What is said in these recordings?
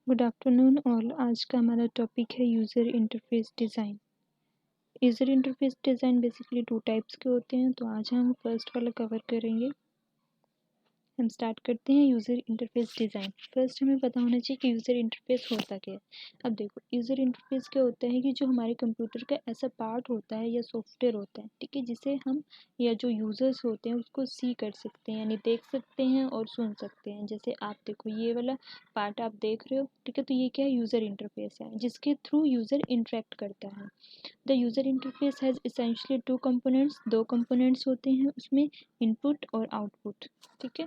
Good afternoon all. आज का हमारा टॉपिक है user interface design. User interface design basically 2 types के होते हैं, तो आज हम फर्स्ट वाला कवर करेंगे। हम स्टार्ट करते हैं यूज़र इंटरफेस डिज़ाइन। फर्स्ट हमें पता होना चाहिए कि यूज़र इंटरफेस होता क्या है। अब देखो, यूज़र इंटरफेस क्या होता है कि जो हमारे कंप्यूटर का ऐसा पार्ट होता है या सॉफ्टवेयर होता है, ठीक है, जिसे हम या जो यूज़र्स होते हैं उसको सी कर सकते हैं, यानी देख सकते हैं और सुन सकते हैं। जैसे आप देखो, ये वाला पार्ट आप देख रहे हो, ठीक है, तो ये क्या है, यूज़र इंटरफेस है जिसके थ्रू यूज़र इंटरेक्ट करता है। The user interface has essentially 2 components. 2 components होते हैं उसमें, इनपुट और आउटपुट। ठीक है,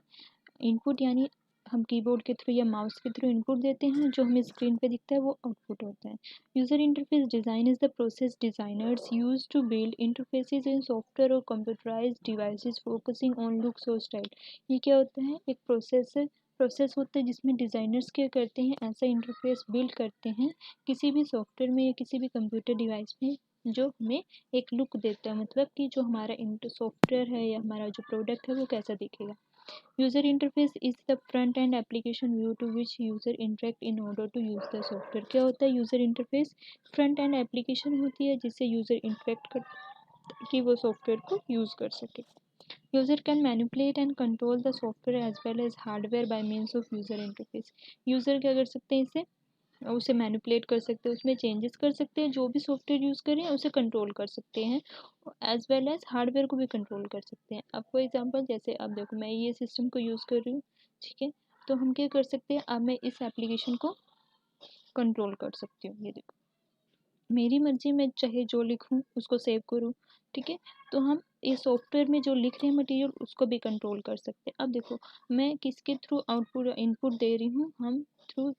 इनपुट यानी हम कीबोर्ड के थ्रू या माउस के थ्रू इनपुट देते हैं, जो हमें स्क्रीन पे दिखता है वो आउटपुट होता है। User interface design is the process designers use to build interfaces in software और computerised devices focusing on looks और स्टाइल। ये क्या होता है, एक प्रोसेस होता है जिसमें डिज़ाइनर्स क्या करते हैं, ऐसा इंटरफेस बिल्ड करते हैं किसी भी सॉफ्टवेयर में या किसी भी कंप्यूटर डिवाइस में जो हमें एक लुक देता है, मतलब कि जो हमारा सॉफ्टवेयर है या हमारा जो प्रोडक्ट है वो कैसा दिखेगा। User interface is the front end application view to which user interact in order to use the software। क्या होता है user interface? Front end application होती है जिससे यूज़र इंटरेक्ट कर कि वो सॉफ्टवेयर को यूज़ कर सके। User can manipulate and control the software as well as hardware by means of user interface. User क्या कर सकते हैं, इसे उसे मैनिपुलेट कर सकते हैं, उसमें चेंजेस कर सकते हैं, जो भी सॉफ्टवेयर यूज़ करें उसे कंट्रोल कर सकते हैं, एज वेल एज हार्डवेयर को भी कंट्रोल कर सकते हैं। अब फॉर एग्जांपल, जैसे अब देखो, मैं ये सिस्टम को यूज़ कर रही हूँ, ठीक है, तो हम क्या कर सकते हैं, अब मैं इस एप्लीकेशन को कंट्रोल कर सकती हूँ। ये देखो, मेरी मर्जी, मैं चाहे जो लिखूँ उसको सेव करूँ, ठीक है, तो हम इस सॉफ्टवेयर में जो लिख रहे हैं मटेरियल उसको भी कंट्रोल कर सकते हैं। अब देखो, मैं किसके थ्रू आउटपुट इनपुट दे रही हूँ, हम थ्रू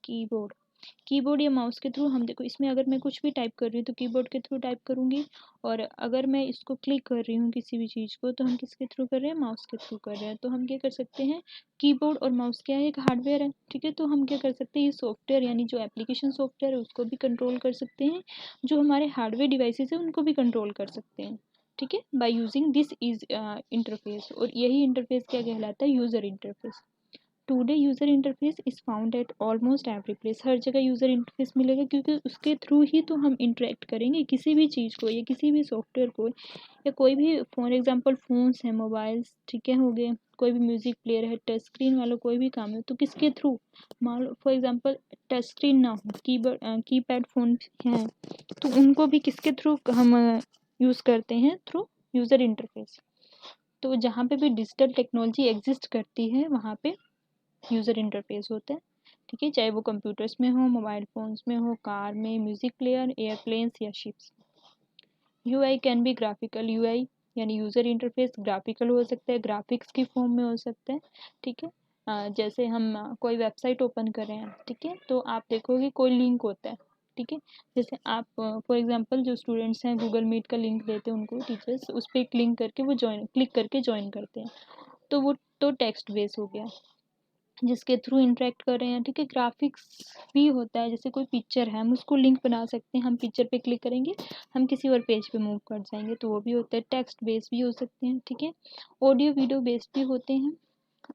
कीबोर्ड या माउस के थ्रू। हम देखो, इसमें अगर मैं कुछ भी टाइप कर रही हूँ तो कीबोर्ड के थ्रू टाइप करूँगी, और अगर मैं इसको क्लिक कर रही हूँ किसी भी चीज़ को तो हम किसके थ्रू कर रहे हैं, माउस के थ्रू कर रहे हैं। तो हम क्या कर सकते हैं, कीबोर्ड और माउस क्या है, एक हार्डवेयर है, ठीक है, तो हम क्या कर सकते हैं, ये सॉफ्टवेयर यानी जो एप्लीकेशन सॉफ्टवेयर है उसको भी कंट्रोल कर सकते हैं, जो हमारे हार्डवेयर डिवाइसेस है उनको भी कंट्रोल कर सकते हैं, ठीक है, by using this is interface. और यही इंटरफेस क्या कहलाता है, user interface. Today user interface is found at almost every place. हर जगह यूज़र इंटरफेस मिलेगा, क्योंकि उसके थ्रू ही तो हम इंटरेक्ट करेंगे किसी भी चीज़ को या किसी भी सॉफ्टवेयर को, या कोई भी, फॉर एग्जांपल फ़ोन्स हैं, मोबाइल्स, ठीक है, हो गए, कोई भी म्यूज़िक प्लेयर है, टच स्क्रीन वाला कोई भी काम है तो किसके थ्रू, मान लो फॉर एग्जांपल टच स्क्रीन ना हो, कीपैड फ़ोन हैं, तो उनको भी किसके थ्रू हम यूज़ करते हैं, थ्रू यूज़र इंटरफेस। तो जहाँ पे भी डिजिटल टेक्नोलॉजी एग्जिस्ट करती है वहाँ पे यूज़र इंटरफेस होता है, ठीक है, चाहे वो कंप्यूटर्स में हो, मोबाइल फ़ोन्स में हो, कार में, म्यूज़िक प्लेयर, एयरप्लेन्स या ships. UI can be graphical. UI यानी यूज़र इंटरफेस ग्राफिकल हो सकता है, ग्राफिक्स की फॉर्म में हो सकता है, ठीक है। जैसे हम कोई वेबसाइट ओपन कर रहे हैं, ठीक है, तो आप देखोगे कोई लिंक होता है, ठीक है, जैसे आप फॉर एग्जांपल जो स्टूडेंट्स हैं गूगल मीट का लिंक देते हैं उनको टीचर्स, उस पर क्लिक करके वो क्लिक करके ज्वाइन करते हैं, तो वो तो टेक्स्ट बेस हो गया जिसके थ्रू इंटरेक्ट कर रहे हैं, ठीक है। ग्राफिक्स भी होता है, जैसे कोई पिक्चर है हम उसको लिंक बना सकते हैं, हम पिक्चर पे क्लिक करेंगे, हम किसी और पेज पे मूव कर जाएंगे, तो वो भी होता है। टेक्स्ट बेस भी हो सकते हैं, ठीक है। ऑडियो वीडियो बेस्ड भी होते हैं,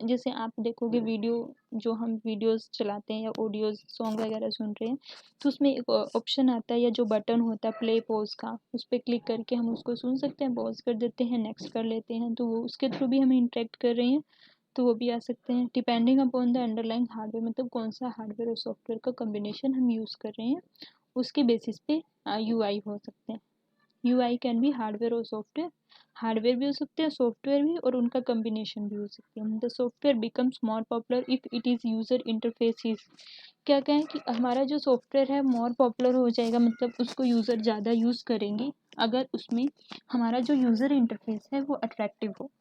जैसे आप देखोगे वीडियो, जो हम वीडियोस चलाते हैं या ऑडियोज सॉन्ग वगैरह सुन रहे हैं, तो उसमें एक ऑप्शन आता है या जो बटन होता है प्ले पॉज का, उस पर क्लिक करके हम उसको सुन सकते हैं, पॉज कर देते हैं, नेक्स्ट कर लेते हैं, तो वो उसके थ्रू भी हम इंटरेक्ट कर रहे हैं, तो वो भी आ सकते हैं। Depending upon the underlying hardware, मतलब कौन सा हार्डवेयर और सॉफ्टवेयर का कम्बिनेशन हम यूज़ कर रहे हैं, उसके बेसिस पे यूआई हो सकते हैं। यूआई कैन भी हार्डवेयर और सॉफ्टवेयर, हार्डवेयर भी हो सकते हैं, सॉफ्टवेयर भी, और उनका कम्बिनेशन भी हो सकते हैं। The software becomes more popular if it is user interface is. क्या कहें कि हमारा जो सॉफ्टवेयर है मोर पॉपुलर हो जाएगा, मतलब उसको यूज़र ज़्यादा यूज़ करेंगे अगर उसमें हमारा जो यूज़र इंटरफेस है वो अट्रैक्टिव हो।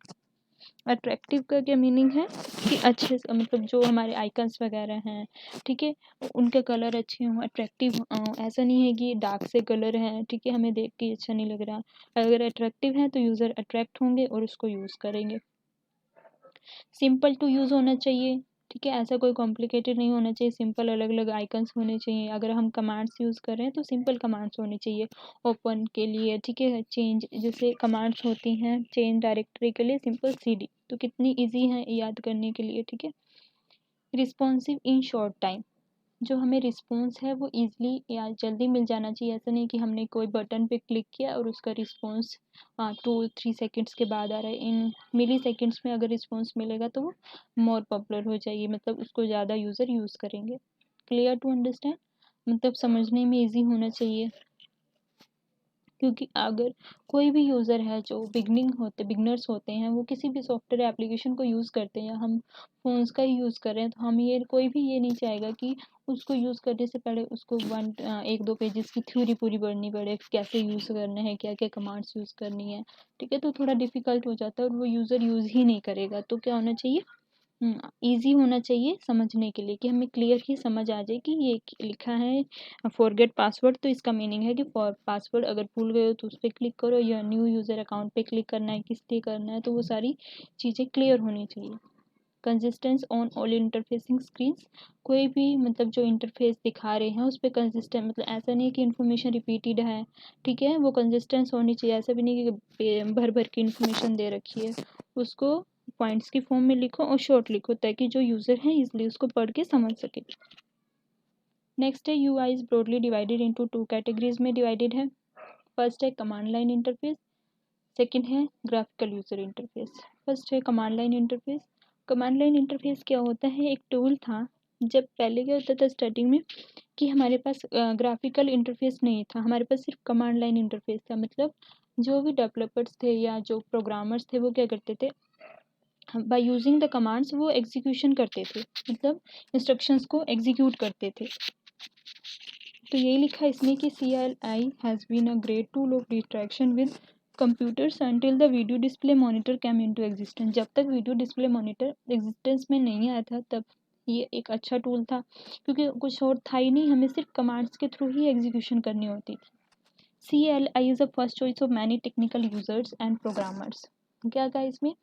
अट्रैक्टिव का क्या मीनिंग है कि अच्छे से, मतलब जो हमारे आइकन्स वगैरह हैं, ठीक है, उनके कलर अच्छे हों, अट्रैक्टिव ऐसा नहीं है कि डार्क से कलर हैं, ठीक है, हमें देख के अच्छा नहीं लग रहा। अगर अट्रैक्टिव है तो यूज़र अट्रैक्ट होंगे और उसको यूज़ करेंगे। सिंपल टू यूज़ होना चाहिए, ठीक है, ऐसा कोई कॉम्प्लिकेटेड नहीं होना चाहिए, सिंपल अलग अलग आइकन्स होने चाहिए। अगर हम कमांड्स यूज़ कर रहे हैं तो सिंपल कमांड्स होने चाहिए ओपन के लिए, ठीक है, चेंज जैसे कमांड्स होती हैं, चेंज डायरेक्टरी के लिए सिंपल सीडी, तो कितनी इजी है याद करने के लिए, ठीक है। रिस्पॉन्सिव इन शॉर्ट टाइम, जो हमें रिस्पॉन्स है वो ईजिली या जल्दी मिल जाना चाहिए। ऐसा नहीं कि हमने कोई बटन पे क्लिक किया और उसका रिस्पॉन्स 2-3 सेकेंड्स के बाद आ रहा है। इन मिली सेकेंड्स में अगर रिस्पॉन्स मिलेगा तो वो मोर पॉपुलर हो जाएगी, मतलब उसको ज़्यादा यूज़र यूज़ करेंगे। क्लियर टू अंडरस्टैंड, मतलब समझने में ईजी होना चाहिए। क्योंकि अगर कोई भी यूज़र है जो बिगनर्स होते हैं, वो किसी भी सॉफ्टवेयर एप्लीकेशन को यूज़ करते हैं, या हम फ़ोन्स का ही यूज़ कर रहे हैं, तो हम ये कोई भी ये नहीं चाहेगा कि उसको यूज़ करने से पहले उसको 1-2 पेजेस की थ्योरी पूरी पढ़नी पड़े, कैसे यूज़ करना है, क्या क्या कमांड्स यूज़ करनी है। ठीक है, तो थोड़ा डिफ़िकल्ट हो जाता है और वो यूज़र यूज़ ही नहीं करेगा। तो क्या होना चाहिए, ईजी होना चाहिए समझने के लिए, कि हमें क्लियर ही समझ आ जाए कि ये लिखा है फॉरगेट पासवर्ड, तो इसका मीनिंग है कि पासवर्ड अगर भूल गए हो तो उस पर क्लिक करो, या न्यू यूज़र अकाउंट पे क्लिक करना है, किस लिए करना है, तो वो सारी चीज़ें क्लियर होनी चाहिए। Consistence on all interfacing screens, कोई भी मतलब जो इंटरफेस दिखा रहे हैं उस पर कंसिस्टेंट, मतलब ऐसा नहीं कि इन्फॉर्मेशन रिपीटेड है, ठीक है, वो कंसिस्टेंस होनी चाहिए। ऐसा भी नहीं कि भर भर की इन्फॉर्मेशन दे रखी है, उसको पॉइंट्स की फॉर्म में लिखो और शॉर्ट लिखो, ताकि जो यूज़र है इजली उसको पढ़ के समझ सके। नेक्स्ट है UI is broadly divided into 2 categories में डिवाइडेड है। फर्स्ट है कमांड लाइन इंटरफेस, सेकंड है ग्राफिकल यूजर इंटरफेस। फर्स्ट है command line interface. Command line interface क्या होता है, एक टूल था। जब पहले क्या होता था स्टार्टिंग में कि हमारे पास ग्राफिकल इंटरफेस नहीं था, हमारे पास सिर्फ कमांड लाइन इंटरफेस था। मतलब जो भी डेवलपर्स थे या जो प्रोग्रामर्स थे वो क्या करते थे, बाय यूजिंग द कमांड्स वो एग्जीक्यूशन करते थे, मतलब इंस्ट्रक्शंस को एग्जीक्यूट करते थे। तो यही लिखा है इसमें कि CLI has been a great tool of distraction with computers until the video display monitor came into existence. जब तक वीडियो डिस्प्ले मॉनिटर एग्जिस्टेंस में नहीं आया था तब ये एक अच्छा टूल था, क्योंकि कुछ और था ही नहीं, हमें सिर्फ कमांड्स के थ्रू ही एग्जीक्यूशन करनी होती थी। CLI is the first choice of many technical users and programmers. क्या कहा इसमें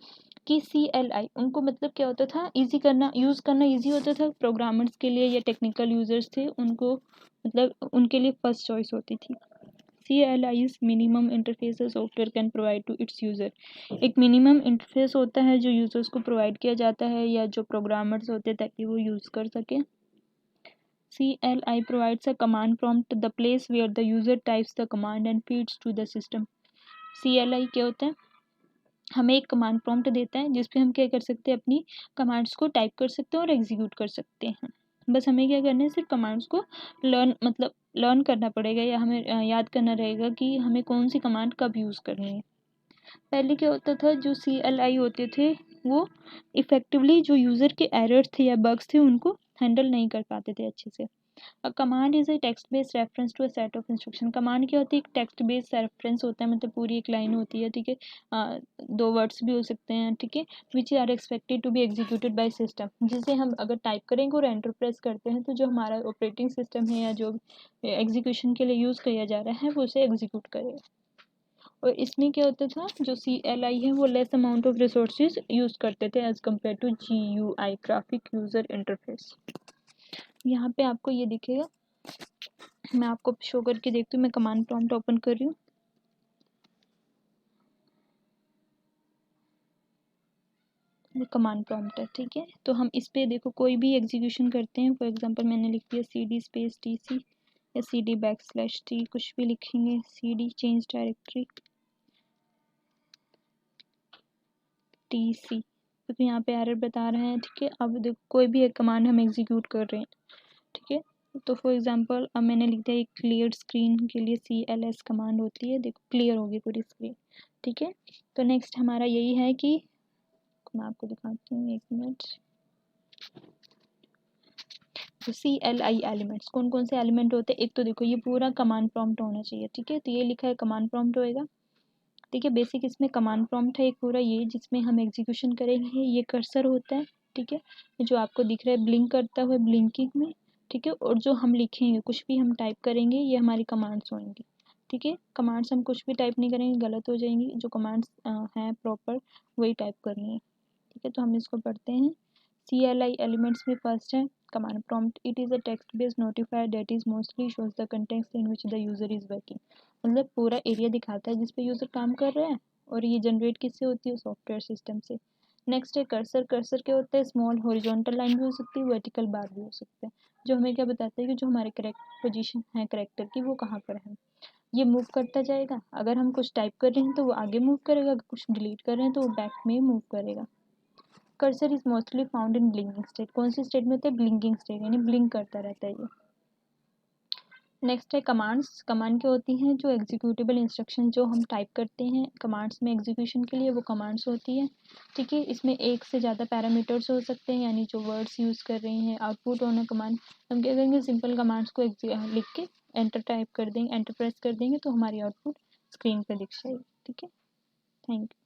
कि CLI उनको मतलब क्या होता था, इजी करना, यूज़ करना इजी होता था प्रोग्रामर्स के लिए, या टेक्निकल यूजर्स थे उनको, मतलब उनके लिए फर्स्ट चॉइस होती थी। CLI is minimum interface software can provide to its user. एक मिनिमम इंटरफेस होता है जो यूजर्स को प्रोवाइड किया जाता है, या जो प्रोग्रामर्स होते हैं ताकि वो यूज़ कर सकें। CLI provides a command prompt, the place where the user types the command and feeds to the system. CLI क्या होता है, हमें एक कमांड प्रॉम्प्ट देता है जिसपे हम क्या कर सकते हैं, अपनी कमांड्स को टाइप कर सकते हैं और एग्जीक्यूट कर सकते हैं। बस हमें क्या करना है, सिर्फ कमांड्स को लर्न करना पड़ेगा, या हमें याद करना रहेगा कि हमें कौन सी कमांड कब यूज़ करनी है। पहले क्या होता था, जो CLI होते थे वो इफ़ेक्टिवली जो यूज़र के एरर्स थे या बग्स थे उनको हैंडल नहीं कर पाते थे अच्छे से। A command is a text based reference to a set of instruction. Command क्या होती है, एक टेक्स्ट बेस्ड रेफरेंस होता है, मतलब पूरी एक लाइन होती है, ठीक है, 2 वर्ड्स भी हो सकते हैं, ठीक है, which are expected to be executed by system, जिसे हम अगर टाइप करेंगे और एंटर प्रेस करते हैं तो जो हमारा ऑपरेटिंग सिस्टम है या जो एग्जीक्यूशन के लिए यूज़ किया जा रहा है वो उसे एग्जीक्यूट करेगा। और इसमें क्या होता था, जो CLI है वो less amount of resources use करते थे as compare to GUI, graphic user interface. यहाँ पे आपको ये दिखेगा, मैं आपको शो करके देखती हूँ। मैं कमांड प्रॉम्प्ट ओपन कर रही हूँ। ये कमांड प्रॉम्प्ट है, ठीक है, तो हम इस पे देखो कोई भी एग्जीक्यूशन करते हैं, फॉर एग्जांपल मैंने लिख दिया CD स्पेस TC या CD\T, कुछ भी लिखेंगे, CD चेंज डायरेक्टरी TC, तो यहाँ पे एरर बता रहे हैं, ठीक है। अब देखो कोई भी एक कमांड हम एग्जीक्यूट कर रहे हैं, ठीक है, तो फॉर एग्जांपल अब मैंने लिख दिया एक क्लियर स्क्रीन के लिए CLS कमांड होती है, देखो क्लियर होगी पूरी स्क्रीन, ठीक है। तो नेक्स्ट हमारा यही है कि मैं आपको दिखाती हूँ, 1 मिनट। तो CLI एलिमेंट्स कौन कौन से एलिमेंट होते हैं, एक तो देखो ये पूरा कमांड प्रॉम्प्ट होना चाहिए, ठीक है, तो ये लिखा है कमांड प्रॉम्प्ट होएगा, ठीक है। बेसिक इसमें कमांड प्रॉम्प्ट है एक पूरा, ये जिसमें हम एग्जीक्यूशन करेंगे, ये कर्सर होता है, ठीक है, जो आपको दिख रहा है ब्लिंक करता हुआ ब्लिंकिंग में, ठीक है, और जो हम लिखेंगे कुछ भी हम टाइप करेंगे ये हमारी कमांड्स होंगी, ठीक है। कमांड्स हम कुछ भी टाइप नहीं करेंगे, गलत हो जाएंगी, जो कमांड्स हैं प्रॉपर वही टाइप करनी है, ठीक है। तो हम इसको पढ़ते हैं। CLI एलिमेंट्स में फर्स्ट है command prompt, it is a text based notifier that is mostly shows the context in which the user is working. मतलब पूरा एरिया दिखाता है जिस पे यूज़र काम कर रहा है, और ये जनरेट किससे होती है, सॉफ्टवेयर सिस्टम से। नेक्स्ट है कर्सर। कर्सर क्या होता है, स्मॉल हॉरिजॉन्टल लाइन भी हो सकती है, वर्टिकल बार भी हो सकता है, जो हमें क्या बताता है कि जो हमारे करेक्ट पोजीशन है करेक्टर की वो कहाँ पर है। ये मूव करता जाएगा, अगर हम कुछ टाइप कर रहे हैं तो वो आगे मूव करेगा, अगर कुछ डिलीट कर रहे हैं तो वो बैक में मूव करेगा। Cursor is mostly found in blinking state. कौन सी स्टेट में होता है, ब्लिंकिंग स्टेट, यानी ब्लिंक करता रहता है ये। नेक्स्ट है कमांड्स। कमांड क्या होती हैं, जो एग्जीक्यूटेबल इंस्ट्रक्शन जो हम टाइप करते हैं कमांड्स में एग्जीक्यूशन के लिए, वो कमांड्स होती है। ठीक है, इसमें एक से ज़्यादा पैरामीटर्स हो सकते हैं, यानी जो वर्ड्स यूज़ कर रहे हैं, आउटपुट ऑन अ कमांड। हम क्या करेंगे, सिंपल कमांड्स को लिख के एंटर टाइप कर देंगे, एंटर प्रेस कर देंगे तो हमारी आउटपुट स्क्रीन पर दिख जाएगी। ठीक है, थैंक यू।